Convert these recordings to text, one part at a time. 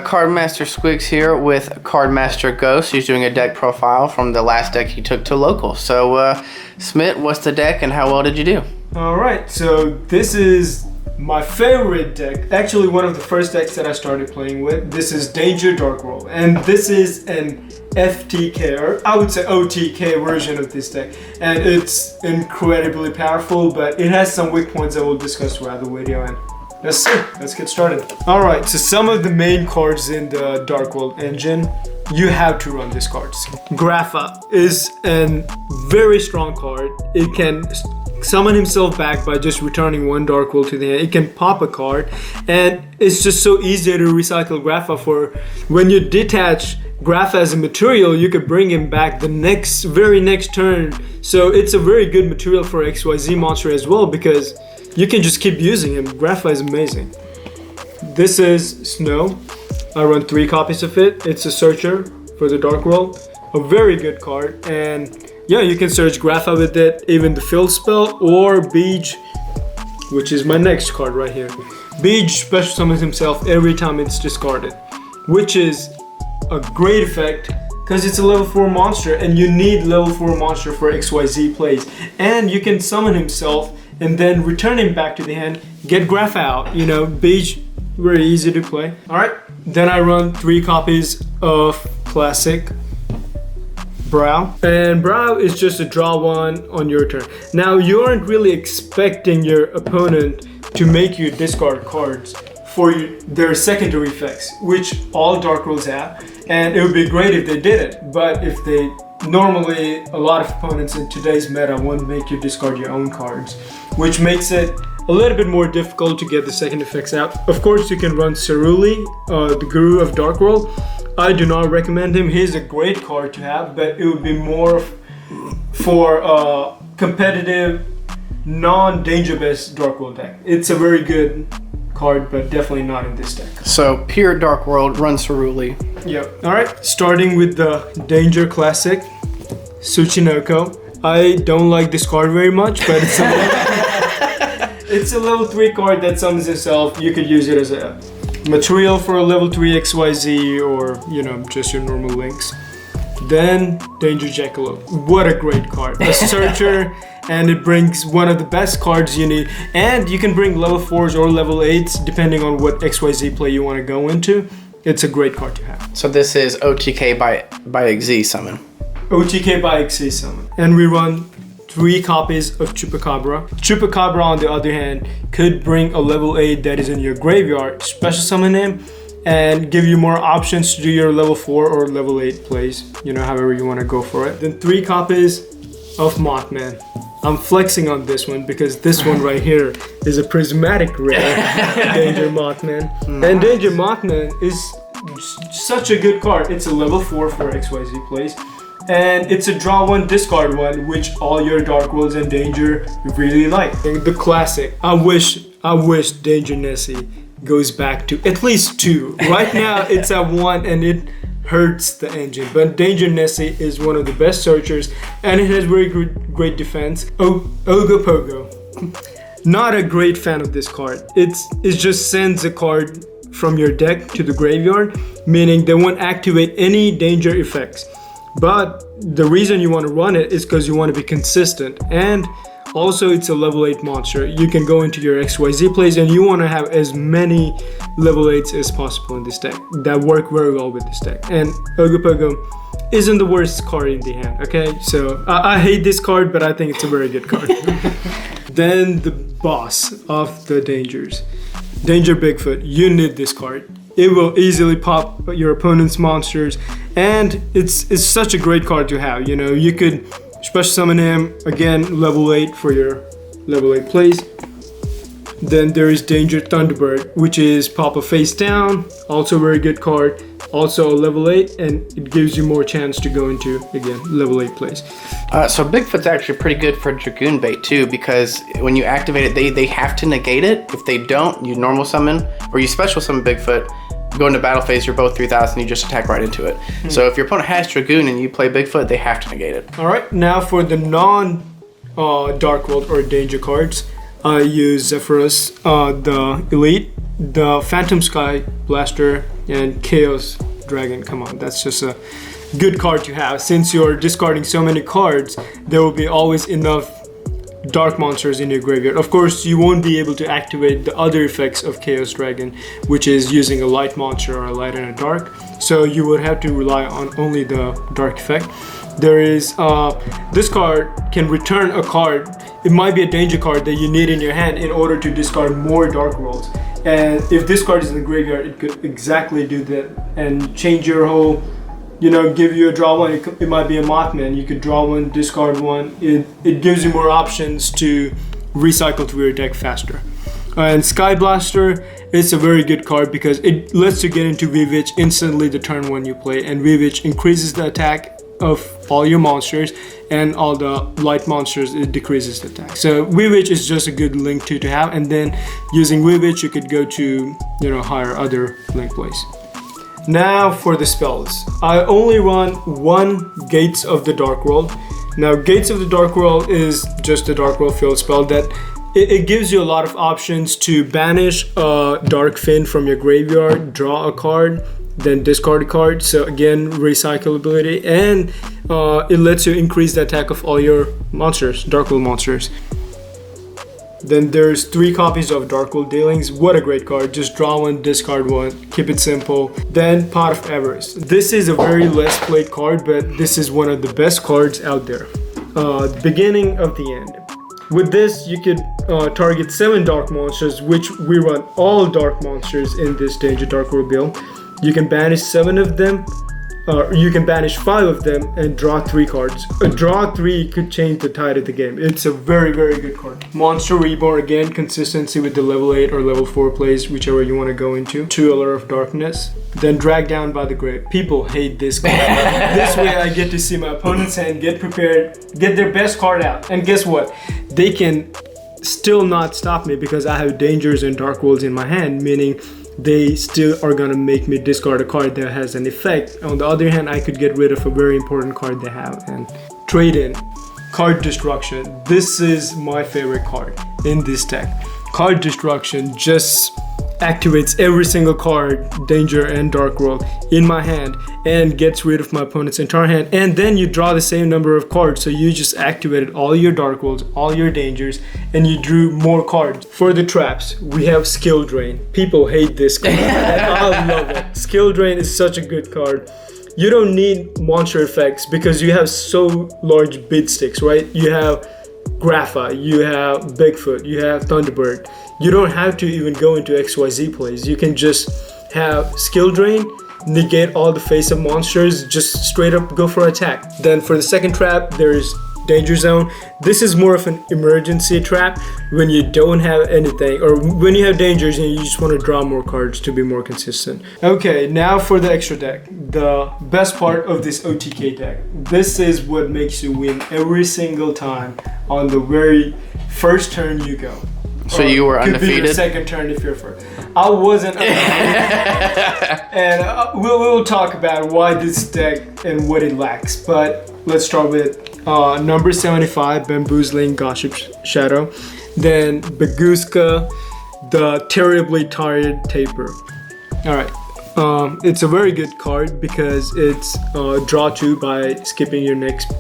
Cardmaster Squigs here with Cardmaster GhosT. He's doing a deck profile from the last deck he took to local. So, Smit, what's the deck and how well did you do? Alright, so this is my favorite deck. Actually, one of the first decks that I started playing with. This is Danger Dark World. And this is an FTK, or I would say OTK version of this deck. And it's incredibly powerful, but it has some weak points that we'll discuss throughout the video. And let's see, let's get started. Alright, so some of the main cards in the Dark World engine, you have to run these cards. Grapha is a very strong card. It can summon himself back by just returning one Dark World to the hand. It can pop a card, and it's just so easy to recycle Grapha. For when you detach Grapha as a material, you could bring him back the very next turn. So it's a very good material for XYZ monster as well, because you can just keep using him. Grapha is amazing. This is Snow. I run 3 copies of it. It's a searcher for the Dark World. A very good card. And yeah, you can search Grapha with it, even the fill spell, or Beej, which is my next card right here. Beej special summons himself every time it's discarded, which is a great effect because it's a level 4 monster and you need level 4 monster for XYZ plays. And you can summon himself and then return him back to the hand, get Grapha out. You know, Beej, very easy to play. Alright, then I run 3 copies of Classic Brow, and Brow is just a draw 1 on your turn. Now you aren't really expecting your opponent to make you discard cards for their secondary effects, which all Dark Worlds have, and it would be great if they did it. But if they normally, a lot of opponents in today's meta won't make you discard your own cards, which makes it a little bit more difficult to get the second effects out. Of course, you can run Ceruli, the Guru of Dark World. I do not recommend him. He's a great card to have, but it would be more for a competitive, non-danger-based Dark World deck. It's a very good card, but definitely not in this deck. So, pure Dark World, run Ceruli. Yep. Alright, starting with the Danger Classic, Tsuchinoko. I don't like this card very much, but it's a level 3 card that summons itself. You could use it as a material for a level 3 XYZ, or, you know, just your normal links. Then Danger Jackalope. What a great card. A searcher, and it brings one of the best cards you need. And you can bring level 4s or level 8s depending on what XYZ play you want to go into. It's a great card to have. So this is OTK by XZ summon. OTK by XZ summon. And we run 3 copies of Chupacabra. Chupacabra, on the other hand, could bring a level 8 that is in your graveyard, special summon him, and give you more options to do your level 4 or level 8 plays, you know, however you want to go for it. Then 3 copies of Mothman. I'm flexing on this one because this one right here is a prismatic rare Danger Mothman. Nice. And Danger Mothman is such a good card. It's a level 4 for XYZ plays. And it's a draw 1, discard 1, which all your Dark Worlds and Danger really like. And the Classic. I wish Danger Nessie goes back to at least 2. Right now it's at 1 and it hurts the engine. But Danger Nessie is one of the best searchers and it has very great defense. Ogopogo. Not a great fan of this card. It just sends a card from your deck to the graveyard, meaning they won't activate any danger effects. But the reason you want to run it is because you want to be consistent, and also it's a level 8 monster. You can go into your XYZ plays and you want to have as many level 8s as possible in this deck that work very well with this deck. And Ogopogo isn't the worst card in the hand, okay? So I hate this card, but I think it's a very good card. Then the boss of the Dangers, Danger Bigfoot. You need this card. It will easily pop your opponent's monsters, and it's such a great card to have. You know, you could special summon him, again, level 8 for your level 8 plays. Then there is Danger Thunderbird, which is pop a face down, also a very good card, also a level 8, and it gives you more chance to go into, again, level 8 plays. So Bigfoot's actually pretty good for Dragoon Bait too, because when you activate it, they have to negate it. If they don't, you normal summon, or you special summon Bigfoot, go into battle phase, you're both 3,000, you just attack right into it. So if your opponent has Dragoon and you play Bigfoot, they have to negate it. Alright, now for the non-Dark World or Danger cards, I use Zephyrus, the Elite, the Phantom Sky Blaster, and Chaos Dragon. Come on, that's just a good card to have. Since you're discarding so many cards, there will be always enough dark monsters in your graveyard. Of course, you won't be able to activate the other effects of Chaos Dragon, which is using a light monster or a light and a dark. So you would have to rely on only the dark effect. There is, this card can return a card. It might be a danger card that you need in your hand in order to discard more dark rolls. And if this card is in the graveyard, it could exactly do that and change your whole, give you a draw one. It might be a Mothman. You could draw one, discard one. It gives you more options to recycle through your deck faster. And Sky Blaster is a very good card because it lets you get into V-Witch instantly the turn one you play, and V-Witch increases the attack of all your monsters, and all the light monsters, it decreases the attack. So V-Witch is just a good link to have, and then using V-Witch you could go to hire other link plays. Now for the spells. I only run one Gates of the Dark World. Now Gates of the Dark World is just a Dark World field spell that it gives you a lot of options to banish a Dark Fin from your graveyard, draw a card, then discard a card. So again, recyclability, and it lets you increase the attack of all your monsters, Dark World monsters. Then there's 3 copies of Dark World Dealings. What a great card. Just draw one, discard one, keep it simple. Then Pot of Avarice. This is a very less played card, but this is one of the best cards out there. Beginning of the end. With this, you could target 7 dark monsters, which we run all dark monsters in this Danger Dark World build. You can banish 7 of them, you can banish 5 of them and draw 3 cards. A draw 3 could change the tide of the game. It's a very, very good card. Monster Reborn, again, consistency with the level 8 or level 4 plays, whichever you want to go into. 2 Allure of Darkness. Then Drag Down by the Grave. People hate this card. This way I get to see my opponent's hand, get prepared, get their best card out. And guess what? They can still not stop me because I have Dangers and Dark Worlds in my hand, meaning they still are gonna make me discard a card that has an effect. On the other hand, I could get rid of a very important card they have. And trade in, Card Destruction. This is my favorite card in this deck. Card Destruction just activates every single card, Danger and Dark World, in my hand and gets rid of my opponent's entire hand, and then you draw the same number of cards. So you just activated all your Dark Worlds, all your Dangers, and you drew more cards. For the traps, we have Skill Drain. People hate this card. I love it. Skill Drain is such a good card. You don't need monster effects because you have so large bid sticks, right? You have Grapha, you have Bigfoot, you have Thunderbird. You don't have to even go into XYZ plays. You can just have Skill Drain, negate all the face-up monsters, just straight up go for attack. Then for the second trap, there's Danger Zone. This is more of an emergency trap when you don't have anything, or when you have dangers and you just want to draw more cards to be more consistent. Okay, now for the extra deck. The best part of this OTK deck. This is what makes you win every single time on the very first turn you go. So you were could undefeated? Could be your second turn if you're first. I wasn't undefeated. And we'll talk about why this deck and what it lacks. But let's start with number 75, Bamboozling Gossip Shadow. Then Baguska, the Terribly Tired Taper. Alright. It's a very good card because it's draw 2 by skipping your next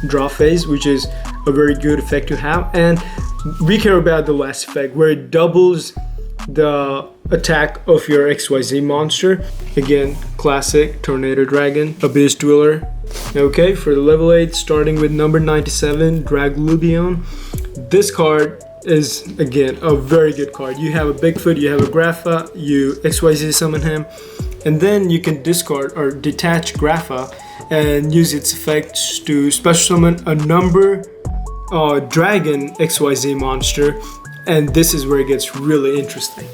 draw phase, which is a very good effect to have. And we care about the last effect where it doubles the attack of your XYZ monster. Again, classic Tornado Dragon, Abyss Dweller. Okay, for the level 8, starting with number 97, Draglubion. This card is, again, a very good card. You have a Bigfoot, you have a Grapha, you XYZ summon him, and then you can discard or detach Grapha and use its effects to special summon a number dragon XYZ monster, and this is where it gets really interesting.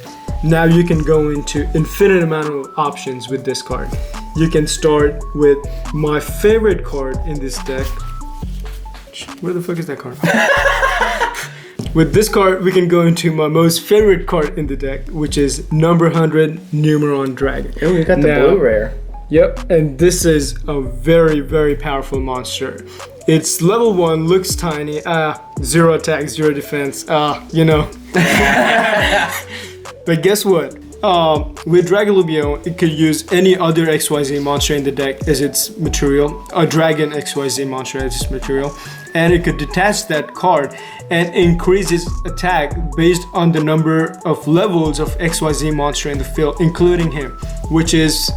Now you can go into infinite amount of options with this card. You can start with my favorite card in this deck. Where the fuck is that card? With this card, we can go into my most favorite card in the deck, which is number 100 Numeron Dragon. Oh, we got the blue rare. Yep, and this is a very, very powerful monster. It's level 1, looks tiny, 0 attack, 0 defense, you know. But guess what? With Yugioh, it could use any other XYZ monster in the deck as its material, a Dragon XYZ monster as its material, and it could detach that card and increase its attack based on the number of levels of XYZ monster in the field, including him, which is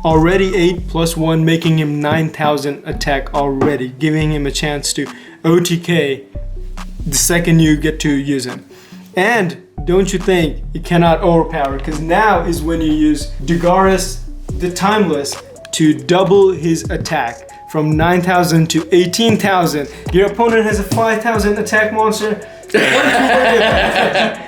already 8 plus 1, making him 9,000 attack already, giving him a chance to OTK the second you get to use him. And don't you think it cannot overpower, because now is when you use Dugaris the Timeless to double his attack from 9,000 to 18,000. Your opponent has a 5,000 attack monster. What are you worried about?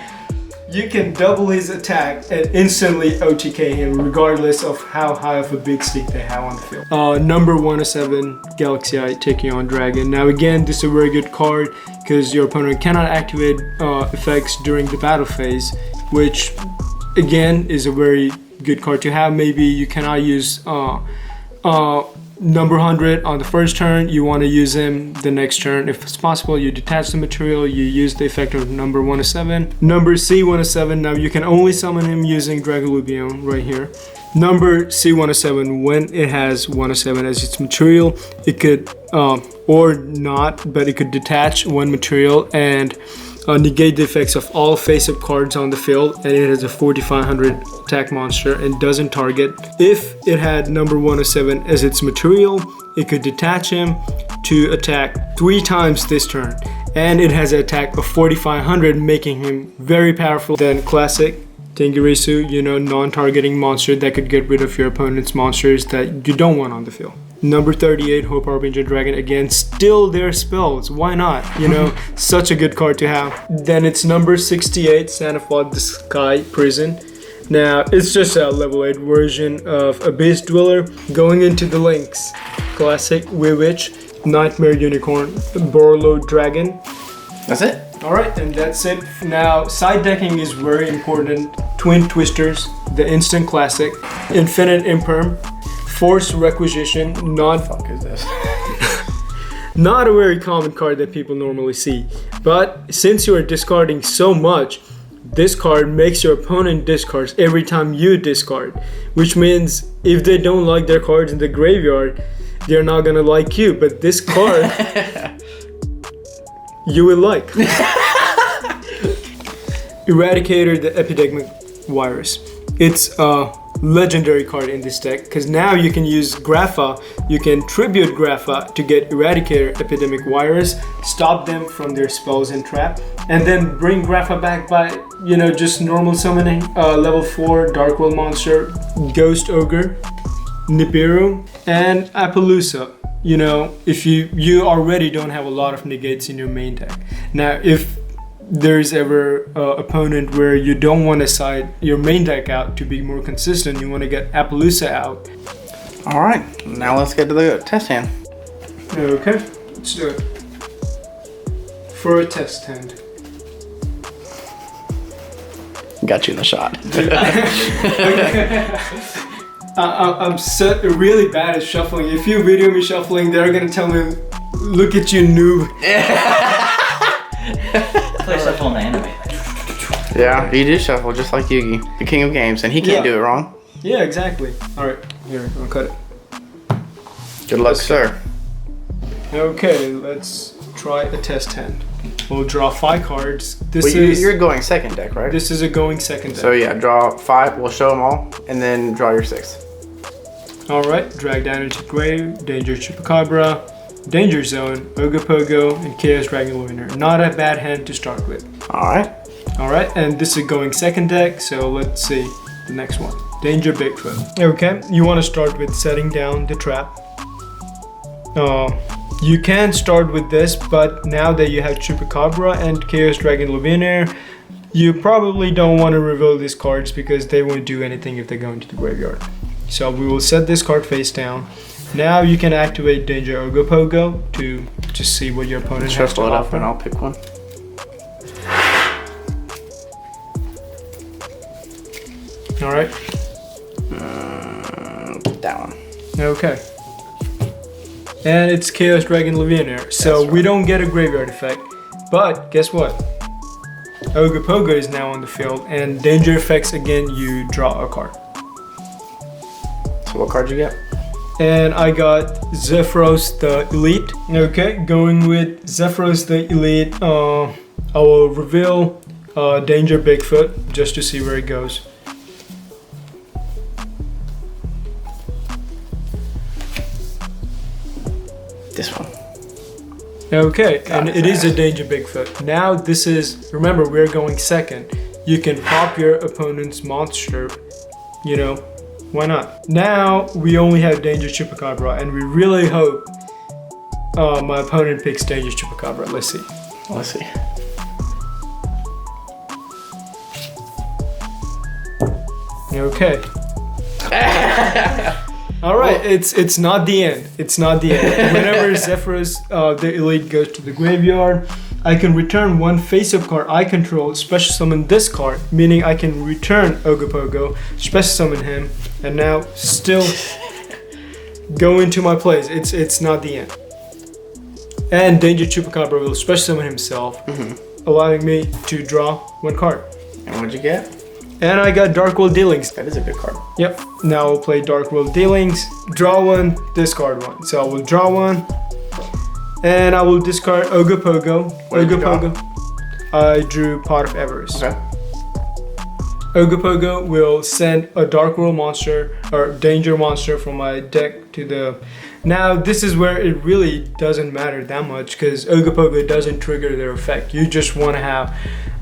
You can double his attack and instantly OTK him regardless of how high of a big stick they have on the field. Number 107 Galaxy Eye taking on Dragon. Now again, this is a very good card because your opponent cannot activate effects during the battle phase, which again is a very good card to have. Maybe you cannot use number 100 on the first turn, you want to use him the next turn. If it's possible, you detach the material, you use the effect of number 107. Number C107, now you can only summon him using Yugioh right here. Number C107, when it has 107 as its material, it could, or not, but it could detach one material and negate the effects of all face-up cards on the field, and it has a 4500 attack monster and doesn't target. If it had number 107 as its material, it could detach him to attack 3 times this turn, and it has an attack of 4500, making him very powerful. Then classic Tengirisu, you know, non-targeting monster that could get rid of your opponent's monsters that you don't want on the field. Number 38, Hope Harbinger Dragon, again, still their spells. Why not? You know, such a good card to have. Then it's number 68, Sanafod the Sky Prison. Now, it's just a level 8 version of Abyss Dweller. Going into the links, classic Witch, Nightmare Unicorn, Borlo Dragon. That's it? Alright, and that's it. Now, side decking is very important. Twin Twisters, the instant classic, Infinite Imperm, Force Requisition, Fuck is this? not a very common card that people normally see. But since you are discarding so much, this card makes your opponent discards every time you discard. Which means if they don't like their cards in the graveyard, they're not gonna like you. But this card, you will like. Eradicator, the Epidemic Virus. It's a legendary card in this deck because now you can use Grapha, you can tribute Grapha to get Eradicator, Epidemic Virus, stop them from their spells and trap, and then bring Grapha back by, you know, just normal summoning level 4 Dark World monster, Ghost Ogre, Nibiru, and Appaloosa. You know, if you already don't have a lot of negates in your main deck. Now, if there's ever opponent where you don't want to side your main deck out to be more consistent, you want to get Appaloosa out. All right, now let's get to the test hand. Okay, let's do it. For a test hand. Got you in the shot. I'm really bad at shuffling. If you video me shuffling, they're gonna tell me, look at you, noob. Play shuffle in the anime. Yeah, you do shuffle just like Yugi, the king of games, and he can't do it wrong. Yeah, exactly. All right, here, I'll cut it. Good luck, sir. Okay, let's try a test hand. We'll draw 5 cards. You're going second deck, right? This is a going second deck. So yeah, draw 5. We'll show them all, and then draw your 6th. All right, drag down into grave, danger chupacabra, danger zone, Ogopogo, and Chaos Dragon Lunar. Not a bad hand to start with. All right. All right, and this is going second deck. So let's see the next one. Danger Bigfoot. Okay, you want to start with setting down the trap. You can start with this, but now that you have Chupacabra and Chaos Dragon Lunar, you probably don't want to reveal these cards because they won't do anything if they go into the graveyard. So we will set this card face down. Now you can activate Danger Ogopogo to just see what your opponent has to Shuffle it up offer. and I'll pick one. All right. That one. Okay. And it's Chaos Dragon Levianeer. So That's we right. don't get a graveyard effect. But guess what? Ogopogo is now on the field, and danger effects again, you draw a card. So what card you get? And I got Zephyros the Elite. Okay, going with Zephyros the Elite, I will reveal Danger Bigfoot just to see where it goes. This one. Okay, Got and his it is a ass. Danger Bigfoot. Now this is, remember we're going second. You can pop your opponent's monster, you know, why not? Now we only have Danger Chupacabra, and we really hope my opponent picks Danger Chupacabra. Let's see. Let's see. Okay. All right, it's not the end. It's not the end. Whenever Zephyros the Elite goes to the graveyard, I can return one face-up card I control, special summon this card, meaning I can return Ogopogo, special summon him, and now still go into my plays. It's not the end. And Danger Chupacabra will special summon himself, allowing me to draw one card. And what'd you get? And I got Dark World Dealings. That is a good card. Yep. Now I'll play Dark World Dealings, draw one, discard one. So I will draw one, and I will discard Ogopogo. What did you draw? Ogopogo. I drew Pot of Avarice. Okay. Ogopogo will send a Dark World monster or Danger monster from my deck to the... Now this is where it really doesn't matter that much because Ogopogo doesn't trigger their effect. You just want to have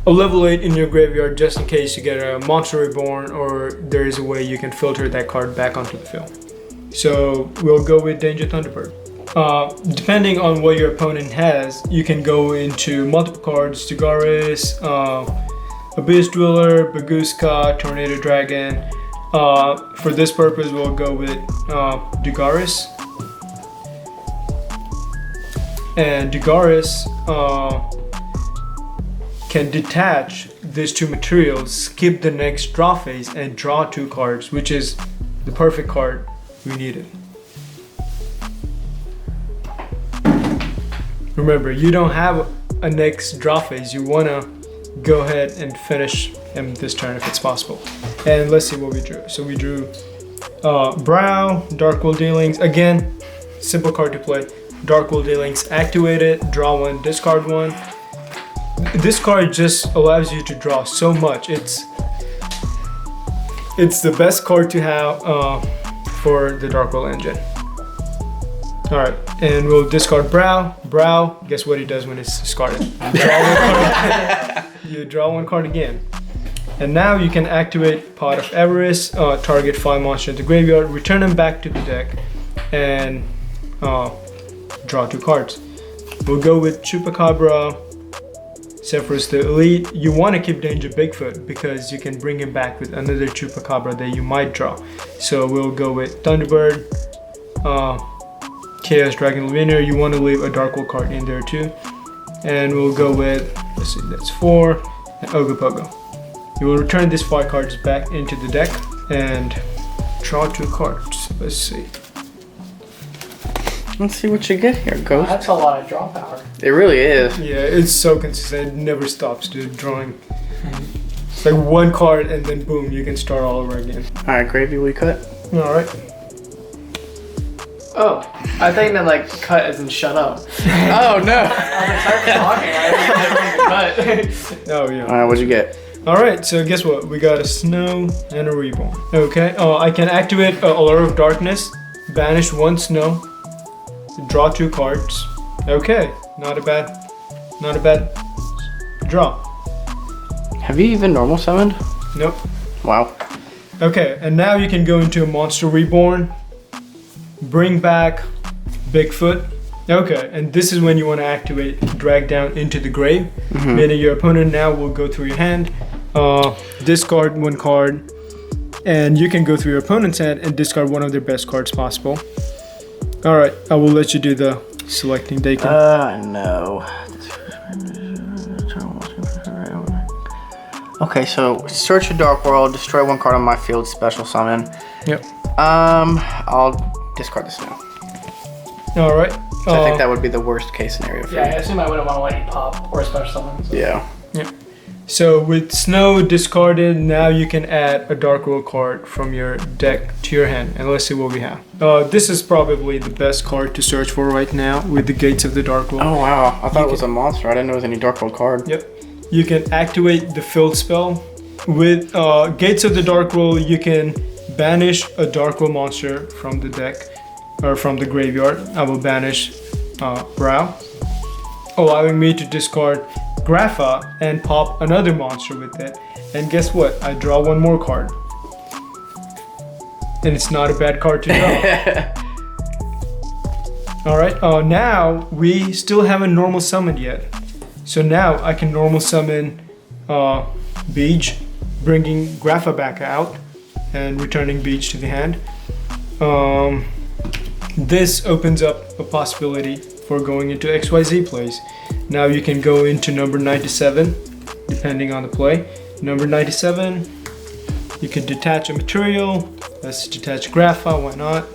a level 8 in your graveyard just in case you get a monster reborn or there is a way you can filter that card back onto the field. So we'll go with Danger Thunderbird. Depending on what your opponent has, you can go into multiple cards, Dugaris, Abyss Dweller, Baguska, Tornado Dragon. For this purpose, we'll go with Dugaris. And Dugaris can detach these two materials, skip the next draw phase, and draw 2 cards, which is the perfect card we needed. Remember, you don't have a next draw phase. You wanna go ahead and finish him this turn if it's possible. And let's see what we drew. So we drew Brow, Dark World Dealings. Again, simple card to play. Dark World Dealings, activate it, draw one, discard one. This card just allows you to draw so much. It's the best card to have for the Dark World engine. All right, and we'll discard Brow. Brow, guess what he does when it's discarded? You draw one card again. And now you can activate Pot of Avarice, target 5 monsters in the graveyard, return them back to the deck, and draw 2 cards. We'll go with Chupacabra, Zephyros the Elite. You want to keep Danger Bigfoot because you can bring him back with another Chupacabra that you might draw. So we'll go with Thunderbird, Chaos Dragon Levianeer. You want to leave a Dark World card in there too. And we'll go with, let's see, that's 4, and Ogopogo. You will return these 5 cards back into the deck and draw 2 cards. Let's see. Let's see what you get here, Ghost. That's a lot of draw power. It really is. Yeah, it's so consistent. It never stops, dude, drawing. It's like one card and then boom, you can start all over again. All right, Gravy, we cut. All right. Oh, I think that like cut as in shut up. Oh no! I was like, start talking. I didn't cut. Oh yeah. All right, what'd you get? All right. So guess what? We got a Snow and a Reborn. Okay. I can activate Allure of Darkness, banish 1 Snow, draw 2 cards. Okay. Not a bad draw. Have you even normal summoned? Nope. Wow. Okay. And now you can go into a Monster Reborn. Bring back Bigfoot. Okay, and this is when you want to activate Drag Down into the Grave. Meaning your opponent now will go through your hand, discard 1 card, and you can go through your opponent's hand and discard one of their best cards possible. All right, I will let you do the selecting. They can. No. Okay, so search a dark world, destroy one card on my field, special summon. Yep. I'll discard this now. All right. So I think that would be the worst case scenario for Yeah, I you. assume I wouldn't want to let you pop or special summon. So. Yeah. So with Snow discarded, now you can add a Dark World card from your deck to your hand, and let's see what we have. This is probably the best card to search for right now with the Gates of the Dark World. Oh wow, I thought it was a monster. I didn't know it was any Dark World card. Yep. You can activate the field spell. With Gates of the Dark World, you can banish a Dark World monster from the deck or from the graveyard. I will banish Brow, allowing me to discard Grapha and pop another monster with it. And guess what? I draw one more card. And it's not a bad card to draw. Alright, now we still haven't normal summoned yet. So now I can normal summon Beej, bringing Grapha back out and returning Beej to the hand. This opens up a possibility for going into XYZ plays. Now you can go into number 97, depending on the play. Number 97, you can detach a material. Let's detach Grapha, why not?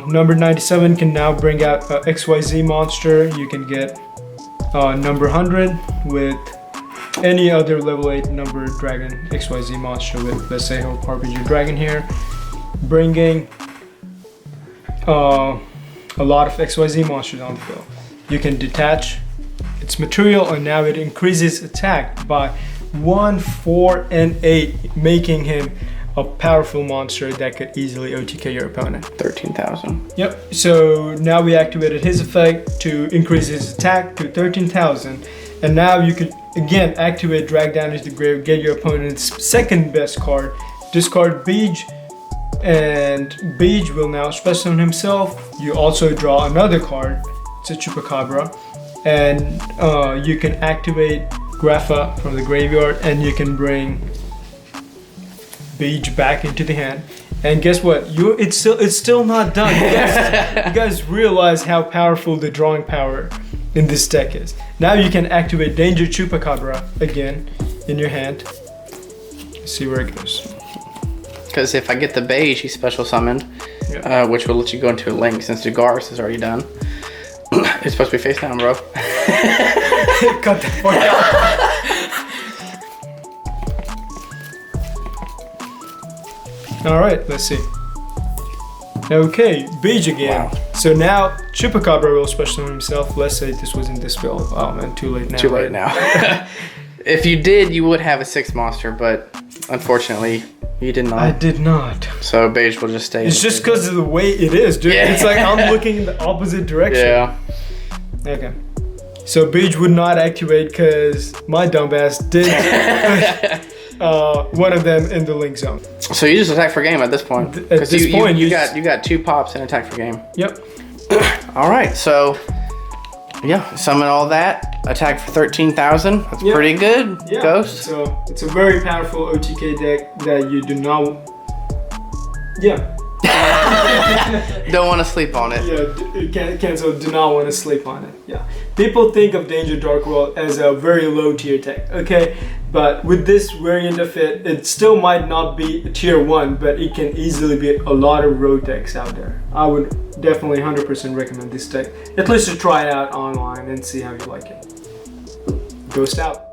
Number 97 can now bring out a XYZ monster. You can get number 100 with any other level 8 number dragon XYZ monster with, let's say, Hope Harbinger Dragon here. Bringing a lot of XYZ monsters on the field. You can detach its material, and now it increases attack by 1, 4, and 8, making him a powerful monster that could easily OTK your opponent. 13,000. Yep, so now we activated his effect to increase his attack to 13,000. And now you could again activate Drag Down into the Grave, get your opponent's second best card, discard Beej, and Beej will now special summon himself. You also draw another card, it's a Chupacabra, and you can activate Grapha from the graveyard, and you can bring Beej back into the hand. And guess what? It's still not done. You guys realize how powerful the drawing power in this deck is. Now you can activate Danger Chupacabra again in your hand. Let's see where it goes. Because if I get the beige, he's special summoned, which will let you go into a link since Jagaris is already done. It's supposed to be face down, bro. Cut that part out. Alright, let's see. Okay, Beej again. Wow. So now Chupacabra will special summon himself. Let's say this was in this build. Oh man, too late now. Too late now. If you did, you would have a 6 monster, but unfortunately, you did not. I did not. So beige will just stay. It's just because of the way it is, dude. Yeah. It's like I'm looking in the opposite direction. Yeah. Okay. So Beej would not activate because my dumbass did one of them in the link zone. So you just attack for game at this point. At this point, you got 2 pops and attack for game. Yep. All right, so yeah, summon all that. Attack for 13,000. That's Yeah. pretty good. Yeah. Ghost. So it's a very powerful OTK deck that you do not. Yeah. Don't want to sleep on it. Yeah, cancel. Do not want to sleep on it. Yeah. People think of Danger Dark World as a very low tier deck, okay? But with this variant of it, it still might not be a tier 1, but it can easily be a lot of road decks out there. I would definitely 100% recommend this deck, at least to try it out online and see how you like it. GhosT out.